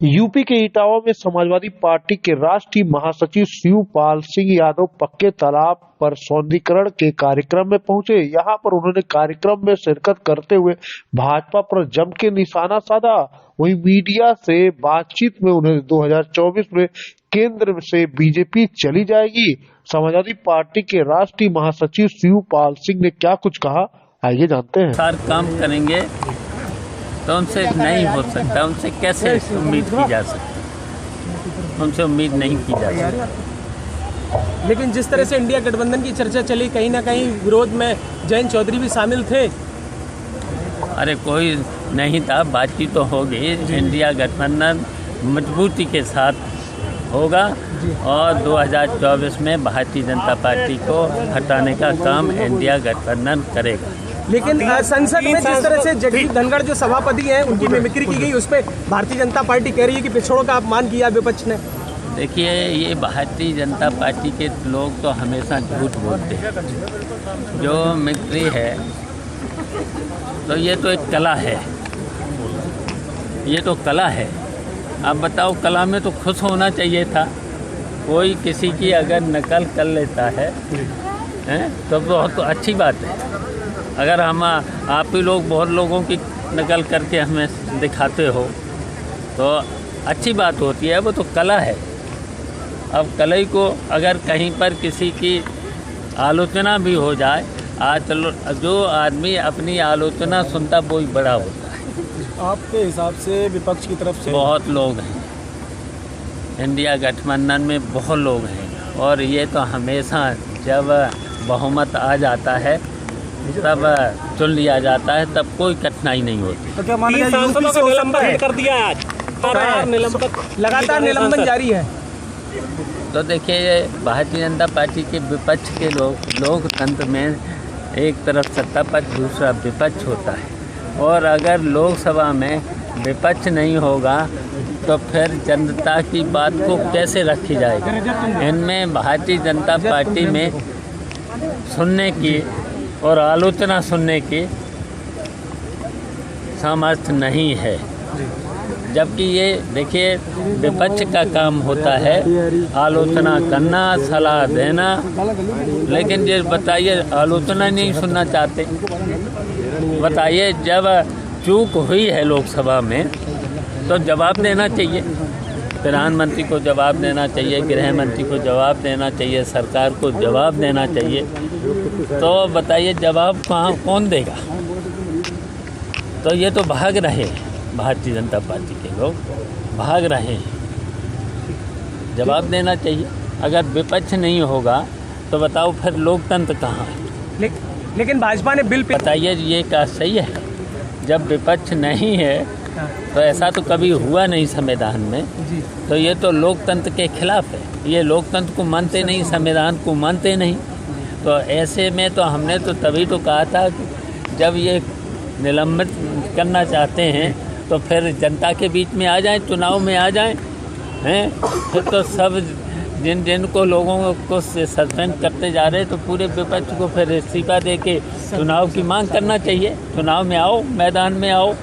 UP के इटावा में Samajwadi party के राष्ट्रीय महासचिव शिवपाल सिंह यादव पक्के तालाब पर सौंदर्यीकरण के कार्यक्रम में पहुंचे। यहां पर उन्होंने कार्यक्रम में शिरकत करते हुए भाजपा पर जम के निशाना साधा। वहीं मीडिया से बातचीत में उन्होंने 2024 में केंद्र से बीजेपी चली जाएगी। समाजवादी पार्टी के राष्ट्रीय महासचिव शिवपाल सिंह ने क्या कुछ कहा, आइए जानते हैं। सार काम करेंगे तो उनसे नहीं हो सकता, उनसे कैसे उम्मीद की जा सकती, उनसे उम्मीद नहीं की जा सकती। लेकिन जिस तरह से इंडिया गठबंधन की चर्चा चली, कहीं ना कहीं विरोध में जयंत चौधरी भी शामिल थे। अरे कोई नहीं था, बातचीत तो होगी। इंडिया गठबंधन मजबूती के साथ होगा और 2024 में भारतीय जनता पार्टी को हटाने का काम इंडिया गठबंधन करेगा। लेकिन संसद में जिस तरह से जगदीप धनखड़ जो सभापति हैं उनकी मिमिक्री की गई, उस पर भारतीय जनता पार्टी कह रही है कि पिछड़ों का अपमान किया विपक्ष ने। देखिए, ये भारतीय जनता पार्टी के लोग तो हमेशा झूठ बोलते हैं। जो मिमिक्री है तो ये तो एक कला है, ये तो कला है। आप बताओ, कला में तो खुश होना चाहिए था। कोई किसी की अगर नकल कर लेता है तो बहुत तो अच्छी बात है। अगर हम आप ही लोग बहुत लोगों की नकल करके हमें दिखाते हो तो अच्छी बात होती है, वो तो कला है। अब कला को अगर कहीं पर किसी की आलोचना भी हो जाए, चलो जो आदमी अपनी आलोचना सुनता वो ही बड़ा होता है। आपके हिसाब से विपक्ष की तरफ से बहुत लोग हैं, इंडिया गठबंधन में बहुत लोग हैं, और ये तो हमेशा जब बहुमत आ जाता है तब चुन लिया जाता है, तब कोई कठिनाई नहीं होती। तो क्या मान लीजिए निलंबन कर दिया आज, लगातार निलंबन जारी है। तो देखिए, भारतीय जनता पार्टी के विपक्ष के लोकतंत्र में एक तरफ सत्ता पक्ष, दूसरा विपक्ष होता है, और अगर लोकसभा में विपक्ष नहीं होगा तो फिर जनता की बात को कैसे रखी जाएगी। इनमें भारतीय जनता पार्टी में सुनने की और आलोचना सुनने की सामर्थ्य नहीं है। जबकि ये देखिए, विपक्ष का काम होता है आलोचना करना, सलाह देना, लेकिन ये बताइए, आलोचना नहीं सुनना चाहते। बताइए, जब चूक हुई है लोकसभा में तो जवाब देना चाहिए, प्रधानमंत्री को जवाब देना चाहिए, गृह मंत्री को जवाब देना चाहिए, सरकार को जवाब देना चाहिए। तो बताइए, जवाब कौन देगा? तो ये तो भाग रहे हैं, भारतीय जनता पार्टी के लोग भाग रहे हैं। जवाब देना चाहिए। अगर विपक्ष नहीं होगा तो बताओ फिर लोकतंत्र कहाँ है? लेकिन भाजपा ने बिल बताइए, ये क्या सही है? जब विपक्ष नहीं है तो ऐसा तो कभी हुआ नहीं संविधान में, तो ये तो लोकतंत्र के खिलाफ है। ये लोकतंत्र को मानते नहीं, संविधान को मानते नहीं। तो ऐसे में तो हमने तो तभी तो कहा था कि जब ये निलंबित करना चाहते हैं तो फिर जनता के बीच में आ जाएं, चुनाव में आ जाएं, हैं? फिर तो सब जिनको लोगों को सस्पेंड करते जा रहे हैं, तो पूरे विपक्ष को फिर इस्तीफा दे के चुनाव की मांग करना चाहिए। चुनाव में आओ, मैदान में आओ।